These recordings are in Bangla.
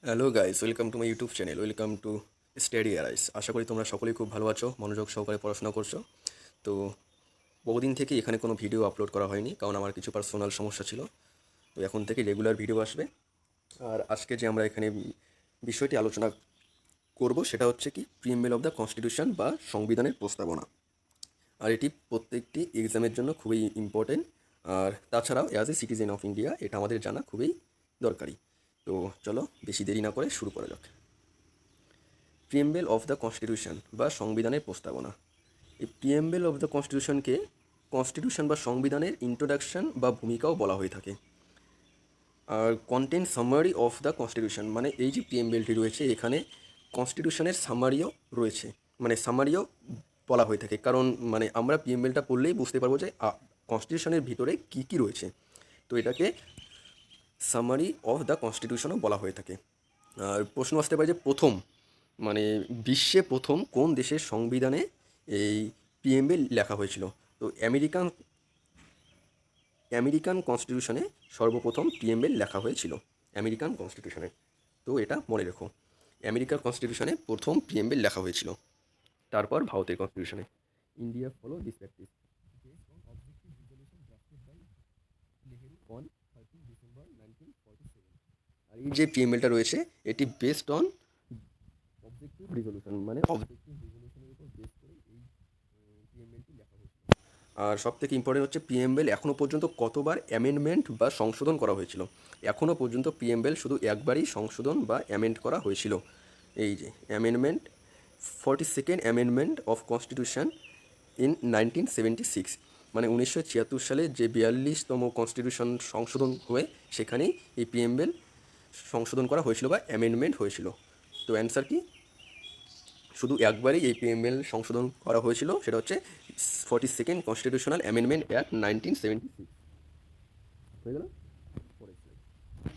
Hello guys, welcome to my YouTube channel, welcome to study arise. আশা করি তোমরা সকলেই খুব ভালো আছো, মনোযোগ সহকারে পড়াশোনা করছো। তো বহুদিন থেকে এখানে কোনো ভিডিও আপলোড করা হয়নি, কারণ আমার কিছু পার্সোনাল সমস্যা ছিল। তো এখন থেকে রেগুলার ভিডিও আসবে। আর আজকে যে আমরা এখানে বিষয়টি আলোচনা করব সেটা হচ্ছে কি প্রিএমবেল অফ দ্য কনস্টিটিউশন বা সংবিধানের প্রস্তাবনা। আর এটি প্রত্যেকটি এক্সামের জন্য খুবই ইম্পর্টেন্ট। আর তাছাড়াও as a citizen of India এটা আমাদের জানা খুবই দরকারি। তো চলো বেশি দেরি না করে শুরু করা যাক। প্রিএমবেল অফ দ্য কনস্টিটিউশন বা সংবিধানের প্রস্তাবনা। এই প্রিএমবেল অফ দ্য কনস্টিটিউশনকে কনস্টিটিউশন বা সংবিধানের ইন্ট্রোডাকশন বা ভূমিকাও বলা হয়ে থাকে। আর content summary of the constitution মানে এই যে প্রিএমবেলটি রয়েছে এখানে কনস্টিটিউশনের সামারিও রয়েছে, মানে সামারিও বলা হয়ে থাকে। কারণ মানে আমরা প্রিএমবেলটা পড়লেই বুঝতে পারবো যে কনস্টিটিউশনের ভিতরে কী কী রয়েছে। তো এটাকে সামারি অফ দ্য কনস্টিটিউশনও বলা হয়ে থাকে। আর প্রশ্ন আসতে পারে যে প্রথম মানে বিশ্বে প্রথম কোন দেশের সংবিধানে এই পিএমএল লেখা হয়েছিল। তো আমেরিকান আমেরিকান কনস্টিটিউশনে সর্বপ্রথম পিএমএল লেখা হয়েছিল, আমেরিকান কনস্টিটিউশনে। তো এটা মনে রেখো, আমেরিকার কনস্টিটিউশনে প্রথম পিএমএল লেখা হয়েছিল, তারপর ভারতের কনস্টিটিউশনে। India follow this practice on 13 December 1947। আর এই যে পিএমএলটা রয়েছে এটি বেসড অন অবজেক্টিভ রিজলিউশন, মানে অবজেক্টিভ রিজলিউশনের উপর বেস করে এই পিএমএলটি লেখা হয়েছিল। আর সব থেকে ইম্পর্টেন্ট হচ্ছে পিএমএল এখনও পর্যন্ত কতবার অ্যামেন্ডমেন্ট বা সংশোধন করা হয়েছিল। এখনও পর্যন্ত পিএমএল শুধু একবারই সংশোধন বা অ্যামেন্ড করা হয়েছিল। এই যে amendment, 42nd amendment of constitution in 1976, মানে 1976 সালে যে 42তম কনস্টিটিউশন সংশোধন হয়ে সেখানেই এই পিএমএল সংশোধন করা হয়েছিল বা অ্যামেন্ডমেন্ট হয়েছিল। তো অ্যান্সার কি, শুধু একবারই এই পিএমএল সংশোধন করা হয়েছিল, সেটা হচ্ছে 42nd কনস্টিটিউশনাল অ্যামেন্ডমেন্ট অ্যাক্ট 1976। হয়ে গেল।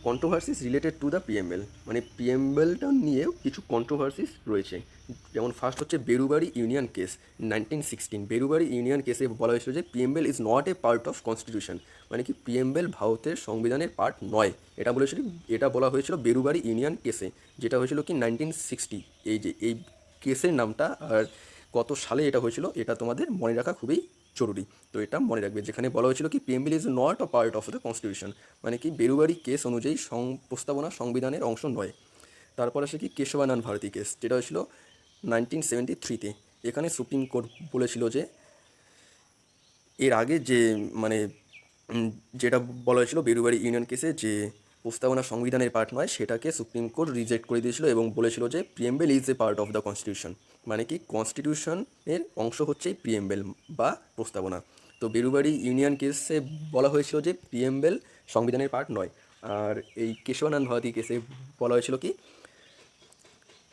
Controversies related to the PML, মানে পিএমএলটা নিয়েও কিছু কন্ট্রোভার্সিস রয়েছে। যেমন ফার্স্ট হচ্ছে Berubari union case 1916। Berubari union কেসে বলা হয়েছিল যে PML is not a part of constitution, মানে কি পিএমএল ভারতের সংবিধানের পার্ট নয়। এটা বলেছিল, এটা বলা হয়েছিল বেরুবাড়ি ইউনিয়ন কেসে, যেটা হয়েছিল কি 1960। এই যে এই কেসের নামটা আর কত সালে এটা হয়েছিল এটা তোমাদের মনে রাখা খুবই জরুরি। তো এটা মনে রাখবে, যেখানে বলা হয়েছিল কি PML is not a part of the constitution, মানে কি বেরুবাড়ি কেস অনুযায়ী প্রস্তাবনা সংবিধানের অংশ নয়। তারপর আসে কি কেশবানন্দ ভারতী কেস, যেটা হয়েছিল 1973-তে। এখানে সুপ্রিম কোর্ট বলেছিল যে এর আগে যে মানে উম, যেটা বলা হয়েছিল বেরুবাড়ি ইউনিয়ন কেসে যে প্রস্তাবনা সংবিধানের পার্ট নয় সেটাকে সুপ্রিম কোর্ট রিজেক্ট করে দিয়েছিল এবং বলেছিল যে preamble is a part of the constitution, মানে কি কনস্টিটিউশনের অংশ হচ্ছে প্রিএমবেল বা প্রস্তাবনা। তো বেরুবাড়ি ইউনিয়ন কেসে বলা হয়েছিল যে প্রিএমবেল সংবিধানের পার্ট নয়। আর এই কেশবানন্দ ভারতী কেসে বলা হয়েছিল কি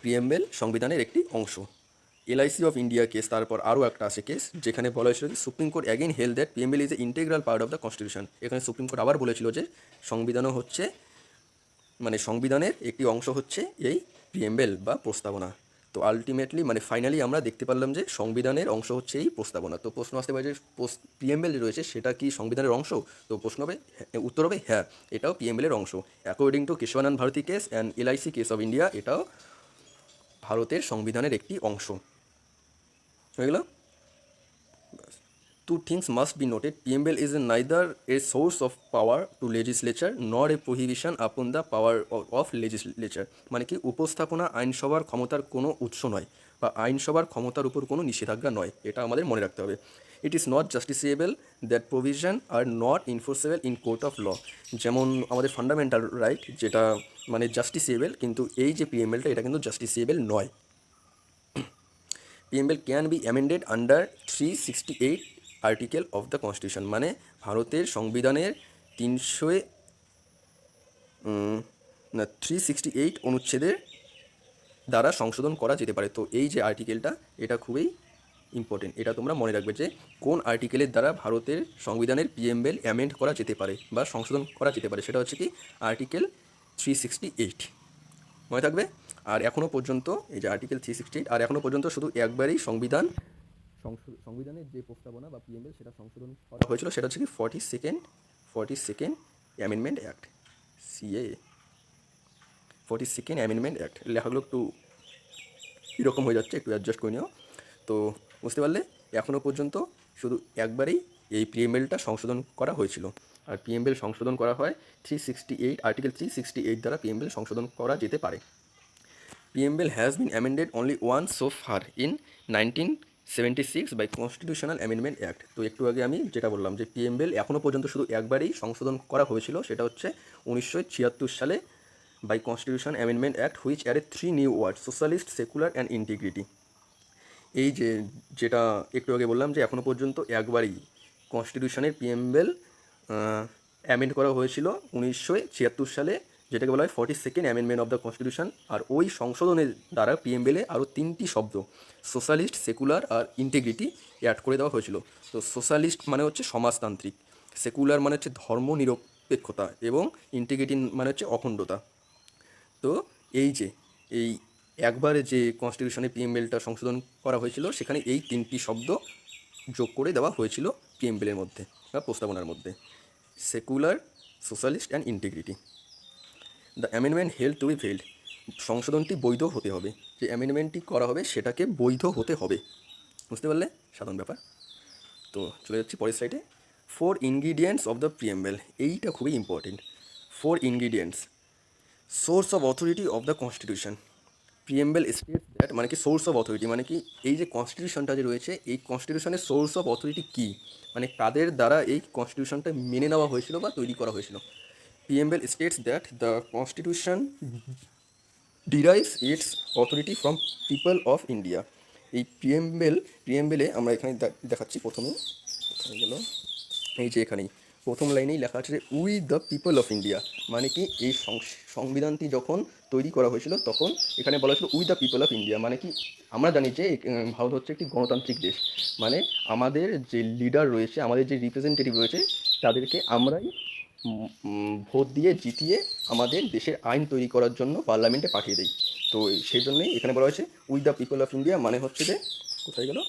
প্রিএমবেল সংবিধানের একটি অংশ। এলআইসি অফ ইন্ডিয়া কেস, তারপর আরও একটা আছে কেস যেখানে বলা হয়েছিল যে supreme court again held that PML is a integral part of the constitution. এখানে সুপ্রিম কোর্ট আবার বলেছিল যে সংবিধানও হচ্ছে, মানে সংবিধানের একটি অংশ হচ্ছে এই প্রিএমবেল বা প্রস্তাবনা। তো আলটিমেটলি মানে ফাইনালি আমরা দেখতে পারলাম যে সংবিধানের অংশ হচ্ছে এই প্রস্তাবনা। তো প্রশ্ন আসতে পারে যে প্রিএমবেল রয়েছে সেটা কি সংবিধানের অংশ? তো প্রশ্ন হবে উত্তর হবে হ্যাঁ, এটাও পিএমএলের অংশ। According to Kesavananda Bharati case and LIC case of India, এটাও ভারতের সংবিধানের একটি অংশ। হয়ে গেল। Two things must be noted. PML is neither a source of power to legislature nor a prohibition upon the power of legislature, মানে কি উপস্থাপনা আইনসভার ক্ষমতার কোনো উৎস নয় বা আইনসভার ক্ষমতার উপর কোনো নিষেধাজ্ঞা নয়, এটা আমাদের মনে রাখতে হবে। It is not justiciable, that provision are not enforceable in court of law. যেমন আমাদের ফান্ডামেন্টাল রাইট যেটা মানে জাস্টিসিয়েবল, কিন্তু এই যে পিএমএলটা এটা কিন্তু জাস্টিসিয়েবল নয়। PML can be amended under 368 article of the constitution, মানে ভারতের সংবিধানের 368 অনুচ্ছেদের দ্বারা সংশোধন করা যেতে পারে। তো এই যে আর্টিকেলটা এটা খুবই ইম্পর্টেন্ট, এটা তোমরা মনে রাখবে যে কোন আর্টিকেলের দ্বারা ভারতের সংবিধানের পিএমএল অ্যামেন্ড করা যেতে পারে বা সংশোধন করা যেতে পারে, সেটা হচ্ছে কি আর্টিকেল 368, মনে থাকবে। আর এখনও পর্যন্ত এই যে আর্টিকেল 368, আর এখনও পর্যন্ত শুধু একবারই সংবিধানের যে প্রস্তাবনা বা পিএমএল সেটা সংশোধন করা হয়েছিল, সেটা হচ্ছে কি 42nd amendment act, CA 42nd amendment act. লেখাগুলো একটু কীরকম হয়ে যাচ্ছে, একটু অ্যাডজাস্ট করে নিও। তো বুঝতে পারলে এখনও পর্যন্ত শুধু একবারেই এই পিএমএলটা সংশোধন করা হয়েছিল। আর পিএমএল সংশোধন করা হয় 368 আর্টিকেল 368 দ্বারা পিএমএল সংশোধন করা যেতে পারে। PMBL has been amended only once so far in 1976 by Constitutional Amendment Act। তো একটু আগে আমি যেটা বললাম যে PMBL এখনও পর্যন্ত শুধু একবারই সংশোধন করা হয়েছিল, সেটা হচ্ছে 1976 সালে by constitution amendment act which added 3 new word socialist, secular and integrity. এই যেটা একটু আগে বললাম যে এখনও পর্যন্ত একবারই কনস্টিটিউশনের পিএমবেল অ্যামেন্ড করা হয়েছিল 1976 সালে, যেটাকে বলা হয় 42nd amendment of the constitution. আর ওই সংশোধনের দ্বারা পিএমবেলে আরও 3টি শব্দ সোশ্যালিস্ট, সেকুলার আর ইন্টিগ্রিটি অ্যাড করে দেওয়া হয়েছিল। তো সোশ্যালিস্ট মানে হচ্ছে সমাজতান্ত্রিক, সেকুলার মানে হচ্ছে ধর্মনিরপেক্ষতা এবং ইন্টিগ্রিটি মানে হচ্ছে অখণ্ডতা। তো এই একবারে যে কনস্টিটিউশনে পিএমএলটা সংশোধন করা হয়েছিল সেখানে এই 3টি শব্দ যোগ করে দেওয়া হয়েছিল পিএমএলের মধ্যে বা প্রস্তাবনার মধ্যে, secular, socialist and integrity. The amendment held to be valid. সংশোধনটি বৈধ হতে হবে, যে অ্যামেন্ডমেন্টটি করা হবে সেটাকে বৈধ হতে হবে। বুঝতে পারলে সাধারণ ব্যাপার। তো চলে যাচ্ছি পরের সাইডে। 4 ইনগ্রিডিয়েন্টস অফ দ্য পিএমএল, এইটা খুবই important. 4 ingredients. Source of authority of the constitution. Preamble states that, মানে কি সোর্স অফ অথরিটি, মানে কি এই যে কনস্টিটিউশনটা যে রয়েছে এই কনস্টিটিউশনের সোর্স অফ অথরিটি কী, মানে কাদের দ্বারা এই কনস্টিটিউশনটা মেনে নেওয়া হয়েছিল বা তৈরি করা হয়েছিল। Preamble states that the constitution derives its authority from people of India. এই প্রিএমবেলে আমরা এখানে দেখাচ্ছি প্রথমে, কোথায় গেল, এই যে এখানেই প্রথম লাইনেই লেখা আছে যে we the people of India, মানে কি এই সংবিধানটি যখন তৈরি করা হয়েছিল তখন এখানে বলা হয়েছিল we the people of India, মানে কি আমরা জানি যে ভারত হচ্ছে একটি গণতান্ত্রিক দেশ, মানে আমাদের যে লিডার রয়েছে, আমাদের যে রিপ্রেজেন্টেটিভ রয়েছে তাদেরকে আমরাই ভোট দিয়ে জিতিয়ে আমাদের দেশের আইন তৈরি করার জন্য পার্লামেন্টে পাঠিয়ে দেয়। তো সেই জন্যই এখানে বলা হয়েছে we the people of India, মানে হচ্ছে যে কোথায় গেল,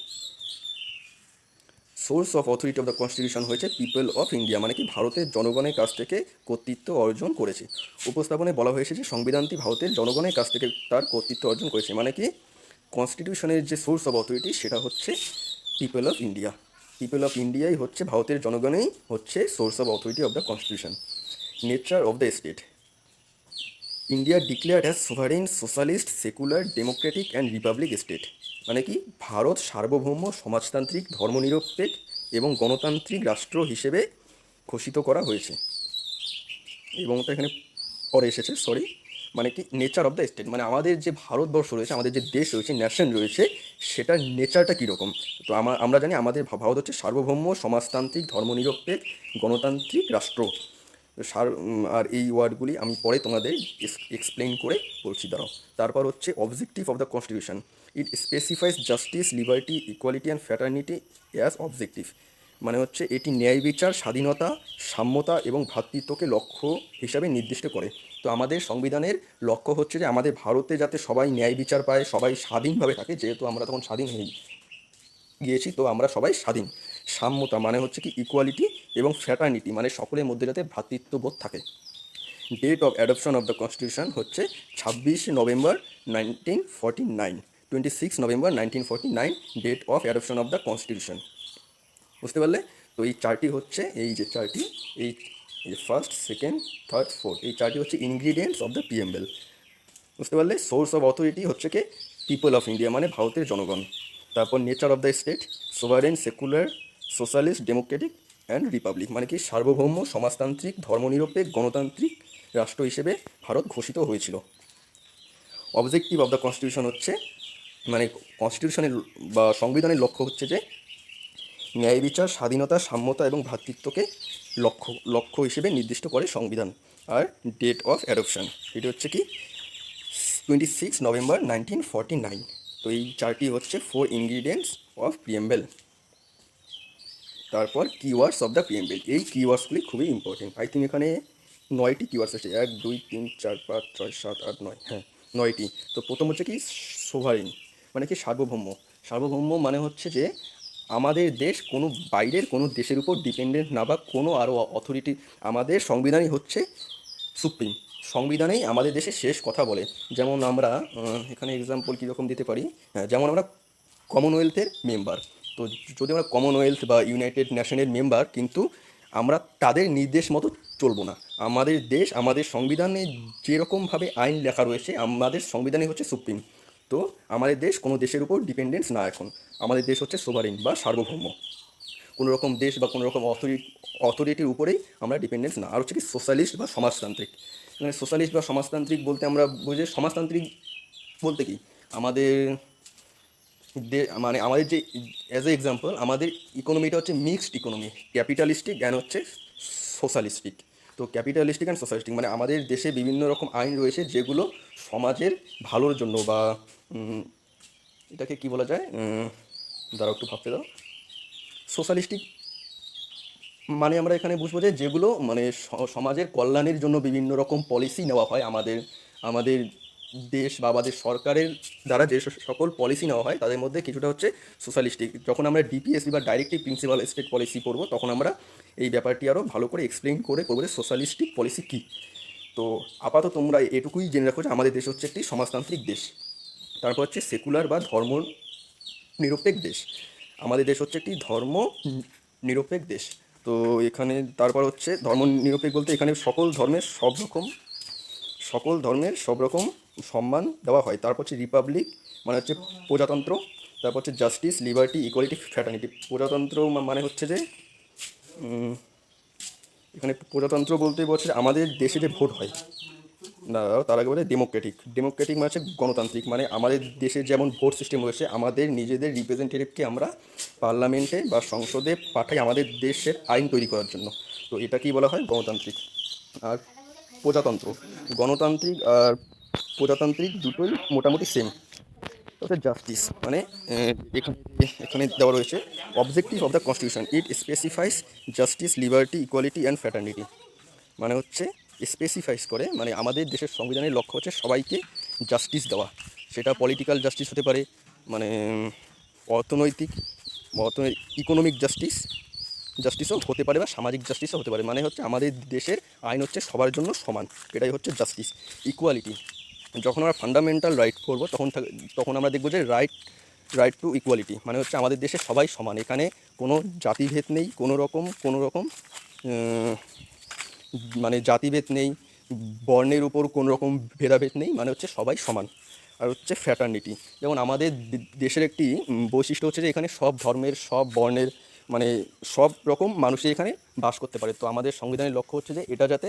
source of authority of the constitution হয়েছে পিপল অফ ইন্ডিয়া, মানে কি ভারতের জনগণের কাছ থেকে কর্তৃত্ব অর্জন করেছে। উপস্থাপনায় বলা হয়েছে যে সংবিধানটি ভারতের জনগণের কাছ থেকে তার কর্তৃত্ব অর্জন করেছে, মানে কি কনস্টিটিউশনের যে সোর্স অফ অথরিটি সেটা হচ্ছে people of India. People of ইন্ডিয়াই হচ্ছে ভারতের জনগণেই হচ্ছে source of authority of the constitution. Nature of the state. India declared as sovereign, socialist, secular, democratic and republic state, মানে কি ভারত সার্বভৌম, সমাজতান্ত্রিক, ধর্মনিরপেক্ষ এবং গণতান্ত্রিক রাষ্ট্র হিসেবে ঘোষিত করা হয়েছে। এবং ওটা এখানে পরে এসেছে, সরি, মানে কি নেচার অফ দ্য স্টেট, মানে আমাদের যে ভারতবর্ষ রয়েছে, আমাদের যে দেশ রয়েছে, ন্যাশন রয়েছে, সেটার নেচারটা কীরকম। তো আমরা জানি আমাদের ভারত হচ্ছে সার্বভৌম, সমাজতান্ত্রিক, ধর্মনিরপেক্ষ, গণতান্ত্রিক রাষ্ট্র। আর এই ওয়ার্ডগুলি আমি পরে তোমাদের এক্সপ্লেন করে বলছি, দাঁড়াও। তারপর হচ্ছে objective of the constitution. It specifies justice, liberty, equality and fraternity as objective, মানে হচ্ছে এটি ন্যায় বিচার, স্বাধীনতা, সাম্যতা এবং ভ্রাতৃত্বকে লক্ষ্য হিসাবে নির্দিষ্ট করে। তো আমাদের সংবিধানের লক্ষ্য হচ্ছে যে আমাদের ভারতে যাতে সবাই ন্যায় বিচার পায়, সবাই স্বাধীনভাবে থাকে, যেহেতু আমরা তখন স্বাধীন হয়ে গিয়েছি, তো আমরা সবাই স্বাধীন। সাম্যতা মানে হচ্ছে কি ইকুয়ালিটি, এবং ফ্র্যাটার্নিটি মানে সকলের মধ্যে যাতে ভ্রাতৃত্ববোধ থাকে। Date of adoption of the constitution হচ্ছে 26 November 1949, 26 November 1949 date of adoption of the constitution. বুঝতে পারলে? তো এই চারটি হচ্ছে, এই যে চারটি, এই ফার্স্ট, সেকেন্ড, থার্ড, ফোর্থ, এই চারটি হচ্ছে ইনগ্রিডিয়েন্টস অফ দ্য পিএমএল। বুঝতে পারলে? সোর্স অফ অথরিটি হচ্ছে কি পিপল অফ ইন্ডিয়া, মানে ভারতের জনগণ। তারপর nature of the state, sovereign, secular, socialist, Democratic and Republic, মানে কি সার্বভৌম, সমাজতান্ত্রিক, ধর্মনিরপেক্ষ, গণতান্ত্রিক রাষ্ট্র হিসেবে ভারত ঘোষিত হয়েছিল। অবজেক্টিভ অফ দ্য কনস্টিটিউশন হচ্ছে, মানে কনস্টিটিউশনের বা সংবিধানের লক্ষ্য হচ্ছে যে ন্যায় বিচার, স্বাধীনতা, সাম্যতা এবং ভ্রাতৃত্বকে লক্ষ্য হিসেবে নির্দিষ্ট করে সংবিধান। আর ডেট অফ অ্যাডপশন এটি হচ্ছে কি 26 নভেম্বর 1949। তো এই চারটি হচ্ছে 4 ইনগ্রিডিয়েন্টস অফ প্রিএমবেল। তারপর কিওয়ার্ডস অফ দ্য প্রিএমবেল, এই কিওয়ার্ডসগুলি খুবই ইম্পর্টেন্ট। আই থিঙ্ক এখানে 9টি কিওয়ার্ডস আছে, 1 2 3 4 5 6 7 8 9, হ্যাঁ 9টি। তো প্রথম হচ্ছে কি সোভারেন, মানে কি সার্বভৌম। সার্বভৌম মানে হচ্ছে যে আমাদের দেশ কোনো বাইরের কোনো দেশের উপর ডিপেন্ডেন্ট না, বা কোনো আরও অথরিটি, আমাদের সংবিধানই হচ্ছে সুপ্রিম। সংবিধানেই আমাদের দেশে শেষ কথা বলে। যেমন আমরা এখানে এক্সাম্পল কীরকম দিতে পারি, হ্যাঁ, যেমন আমরা কমনওয়েলথের মেম্বার। তো যদি আমরা কমনওয়েলথ বা ইউনাইটেড নেশনের মেম্বার, কিন্তু আমরা তাদের নির্দেশ মতো চলবো না। আমাদের দেশ, আমাদের সংবিধানে যেরকমভাবে আইন লেখা রয়েছে, আমাদের সংবিধানই হচ্ছে সুপ্রিম। তো আমাদের দেশ কোনো দেশের উপর ডিপেন্ডেন্স না। এখন আমাদের দেশ হচ্ছে সোভারেন বা সার্বভৌম, কোনো রকম দেশ বা কোনো রকম অথরিটির উপরেই আমরা ডিপেন্ডেন্স না। আর হচ্ছে কি সোশ্যালিস্ট বা সমাজতান্ত্রিক। মানে সোশ্যালিস্ট বা সমাজতান্ত্রিক বলতে আমরা বুঝি, সমাজতান্ত্রিক বলতে কি আমাদের মানে আমাদের যে অ্যাজ এ এক্সাম্পল আমাদের ইকোনমিটা হচ্ছে মিক্সড ইকোনমি, ক্যাপিটালিস্টিক অ্যান্ড হচ্ছে সোশ্যালিস্টিক। তো ক্যাপিটালিস্টিক অ্যান্ড সোশ্যালিস্টিক মানে আমাদের দেশে বিভিন্ন রকম আইন রয়েছে যেগুলো সমাজের ভালোর জন্য বা এটাকে কি বলা যায়, দাঁড়াও একটু ভাবতে দাও। সোশ্যালিস্টিক মানে আমরা এখানে বুঝবো যে যেগুলো মানে সমাজের কল্যাণের জন্য বিভিন্ন রকম পলিসি নেওয়া হয়, আমাদের আমাদের দেশ বা আমাদের সরকারের দ্বারা যে সকল পলিসি নেওয়া হয় তাদের মধ্যে কিছুটা হচ্ছে সোশ্যালিস্টিক। যখন আমরা ডিপিএসপি বা ডাইরেক্টিভ প্রিন্সিপাল স্টেট পলিসি পড়বো, তখন আমরা এই ব্যাপারটি আরও ভালো করে এক্সপ্লেইন করে করবো যে সোশ্যালিস্টিক পলিসি কী। তো আপাতত তোমরা এটুকুই জেনে রাখো যে আমাদের দেশ হচ্ছে একটি সমাজতান্ত্রিক দেশ। তারপর হচ্ছে সেকুলার বা ধর্ম নিরপেক্ষ দেশ। আমাদের দেশ হচ্ছে একটি ধর্ম নিরপেক্ষ দেশ। তো এখানে তারপর হচ্ছে ধর্ম নিরপেক্ষ বলতে এখানে সকল ধর্মের সব রকম সম্মান দেওয়া হয়। তারপর হচ্ছে রিপাবলিক মানে হচ্ছে প্রজাতন্ত্র। তারপর হচ্ছে জাস্টিস, লিবার্টি, ইকুয়ালিটি, ফ্র্যাটার্নিটি। প্রজাতন্ত্র মানে হচ্ছে যে এখানে প্রজাতন্ত্র বলতে বলছে আমাদের দেশে যে ভোট হয় না, তার আগে বলে ডেমোক্রেটিক। ডেমোক্রেটিক মানে হচ্ছে গণতান্ত্রিক। মানে আমাদের দেশে যেমন ভোট সিস্টেম রয়েছে, আমাদের নিজেদের রিপ্রেজেন্টেটিভকে আমরা পার্লামেন্টে বা সংসদে পাঠাই আমাদের দেশের আইন তৈরি করার জন্য। তো এটাকেই বলা হয় গণতান্ত্রিক। আর প্রজাতন্ত্র, গণতান্ত্রিক আর প্রজাতান্ত্রিক দুটোই মোটামুটি সেম। অর্থাৎ জাস্টিস মানে এখানে এখানে দেওয়া রয়েছে objective of the constitution, it specifies justice, liberty, equality and fraternity. মানে হচ্ছে স্পেসিফাইস করে, মানে আমাদের দেশের সংবিধানের লক্ষ্য হচ্ছে সবাইকে জাস্টিস দেওয়া। সেটা পলিটিক্যাল জাস্টিস হতে পারে, মানে অর্থনৈতিক ইকোনমিক জাস্টিসও হতে পারে, বা সামাজিক জাস্টিসও হতে পারে। মানে হচ্ছে আমাদের দেশের আইন হচ্ছে সবার জন্য সমান, এটাই হচ্ছে জাস্টিস। ইকুয়ালিটি, যখন আমরা ফান্ডামেন্টাল রাইট করবো তখন আমরা দেখবো যে রাইট টু ইকুয়ালিটি। মানে হচ্ছে আমাদের দেশে সবাই সমান, এখানে কোনো জাতিভেদ নেই, কোনো রকম মানে জাতিভেদ নেই, বর্ণের উপর কোনো রকম ভেদাভেদ নেই, মানে হচ্ছে সবাই সমান। আর হচ্ছে ফ্র্যাটার্নিটি, যেমন আমাদের দেশের একটি বৈশিষ্ট্য হচ্ছে যে এখানে সব ধর্মের, সব বর্ণের, মানে সব রকম মানুষই এখানে বাস করতে পারে। তো আমাদের সংবিধানের লক্ষ্য হচ্ছে যে এটা যাতে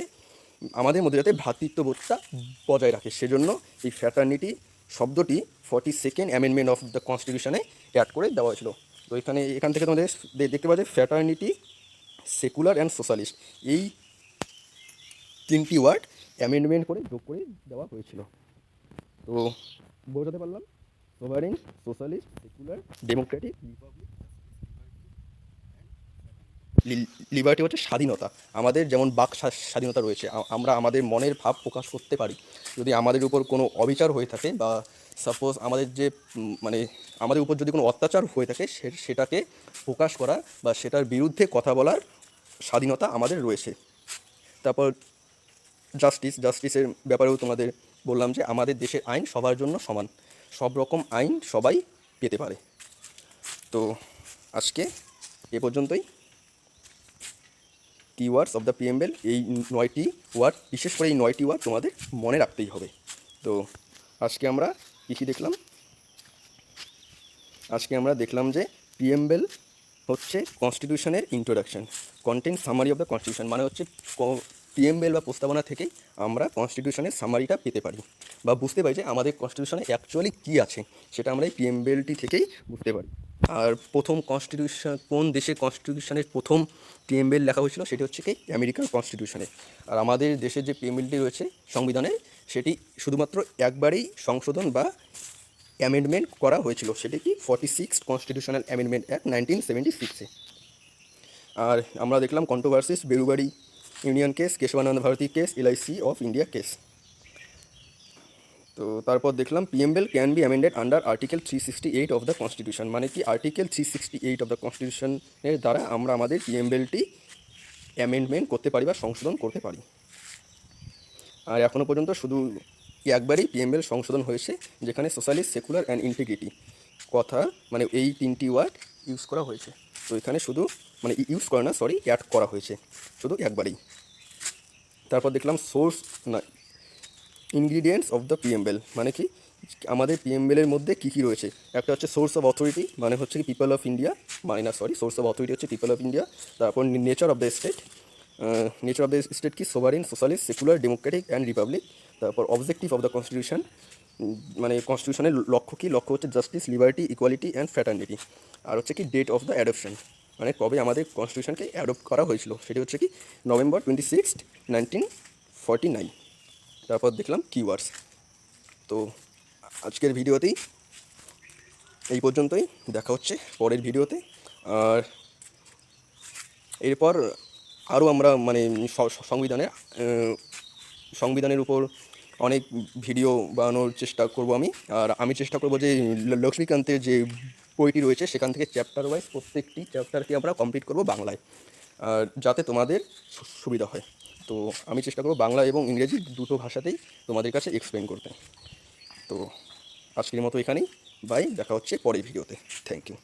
আমাদের মধ্যে যাতে ভ্রাতৃত্ববোধটা বজায় রাখে, সেজন্য এই ফ্র্যাটার্নিটি শব্দটি 42nd অ্যামেন্ডমেন্ট অফ দ্য কনস্টিটিউশনে অ্যাড করে দেওয়া হয়েছিল। তো এখান থেকে তোমাদের দেখতে পাওয়া যায় ফ্র্যাটার্নিটি, সেকুলার অ্যান্ড সোশ্যালিস্ট, এই তিনটি ওয়ার্ড অ্যামেন্ডমেন্ট করে যোগ করে দেওয়া হয়েছিল। তো বোঝাতে পারলাম sovereign, socialist, secular, Democratic, liberty হচ্ছে স্বাধীনতা। আমাদের যেমন বাক স্বাধীনতা রয়েছে, আমরা আমাদের মনের ভাব প্রকাশ করতে পারি। যদি আমাদের উপর কোনো অবিচার হয়ে থাকে বা সাপোজ আমাদের যে মানে আমাদের উপর যদি কোনো অত্যাচার হয়ে থাকে, সেটাকে প্রকাশ করা বা সেটার বিরুদ্ধে কথা বলার স্বাধীনতা আমাদের রয়েছে। তারপর জাস্টিসের ব্যাপারেও তোমাদের বললাম যে আমাদের দেশের আইন সবার জন্য সমান, সব রকম আইন সবাই পেতে পারে। তো আজকে এ পর্যন্তই। কিওয়ার্ডস অফ দ্য পিএমএল, এই 9টি ওয়ার্ড, বিশেষ করে এই 9টি ওয়ার্ড তোমাদের মনে রাখতেই হবে। তো আজকে আমরা কী দেখলাম, আজকে আমরা দেখলাম যে পিএমএল হচ্ছে কনস্টিটিউশনের introduction, content summary of the constitution. মানে হচ্ছে পিএমএল বা প্রস্তাবনা থেকেই আমরা কনস্টিটিউশনের সামারিটা পেতে পারি বা বুঝতে পারি যে আমাদের কনস্টিটিউশনে অ্যাকচুয়ালি কী আছে, সেটা আমরা এই পিএমএলটি থেকেই বুঝতে পারি। আর প্রথম কনস্টিটিউশন, কোন দেশের কনস্টিটিউশনের প্রথম পিএমএল লেখা হয়েছিল, সেটি হচ্ছে কি আমেরিকার কনস্টিটিউশনে। আর আমাদের দেশের যে পিএমএলটি রয়েছে সংবিধানে, সেটি শুধুমাত্র একবারই সংশোধন বা অ্যামেন্ডমেন্ট করা হয়েছিল, সেটি কি 46 কনস্টিটিউশনাল অ্যামেন্ডমেন্ট অ্যাক্ট 1976-এ। আর আমরা দেখলাম controversies, Berubari union case, Kesavananda Bharati case, LIC of India case. তো তারপর দেখলাম preamble can be amended under article 368 of the constitution. মানে কি আর্টিকেল 368 অফ দ্য কনস্টিটিউশনের দ্বারা আমরা আমাদের পিএমএলটি অ্যামেন্ডমেন্ট করতে পারি বা সংশোধন করতে পারি। আর এখনও পর্যন্ত শুধু একবারই পিএমএল সংশোধন হয়েছে, যেখানে সোশ্যালিস্ট, সেকুলার অ্যান্ড ইন্টিগ্রিটি কথা মানে এই 3টি ওয়ার্ড ইউজ করা হয়েছে। তো এখানে শুধু মানে ইউজ করে না, সরি, অ্যাড করা হয়েছে শুধু একবারই। তারপর দেখলাম সোর্স না ইনগ্রিডিয়েন্টস অফ দ্য পিএমএল, মানে কি আমাদের পিএমএলের মধ্যে কী কী রয়েছে। একটা হচ্ছে সোর্স অফ অথরিটি, মানে হচ্ছে কি পিপল অফ ইন্ডিয়া, মানে না সরি, সোর্স অফ অথরিটি হচ্ছে পিপল অফ ইন্ডিয়া। তারপর nature of the state, nature of the state কি sovereign, socialist, secular, democratic and republic. তারপর অবজেক্টিভ অফ দ্য কনস্টিটিউশন, মানে কনস্টিটিউশনের লক্ষ্য কী, লক্ষ্য হচ্ছে justice, liberty, equality and fraternity. আর হচ্ছে কি ডেট অফ দ্য অ্যাডপশন, মানে কবে আমাদের কনস্টিটিউশনকে অ্যাডপ্ট করা হয়েছিল, সেটি হচ্ছে কি নভেম্বর 26, 1949। তারপর দেখলাম কিওয়ার্ডস। তো আজকের ভিডিওতেই এই পর্যন্তই, দেখা হচ্ছে পরের ভিডিওতে। আর এরপর আরও আমরা মানে সংবিধানের উপর অনেক ভিডিও বানানোর চেষ্টা করব আমি। আর আমি চেষ্টা করব যে লক্ষ্মীকান্তের যে বইটি রয়েছে সেখান থেকে চ্যাপ্টার ওয়াইজ প্রত্যেকটি চ্যাপ্টারকে আমরা কমপ্লিট করব বাংলায়, আর যাতে তোমাদের সুবিধা হয়। তো আমি চেষ্টা করব বাংলা এবং ইংরেজি দুটো ভাষাতেই তোমাদের কাছে এক্সপ্লেন করতে। তো আজকের মতো এখানেই, বাই, দেখা হচ্ছে পরের ভিডিওতে। Thank you.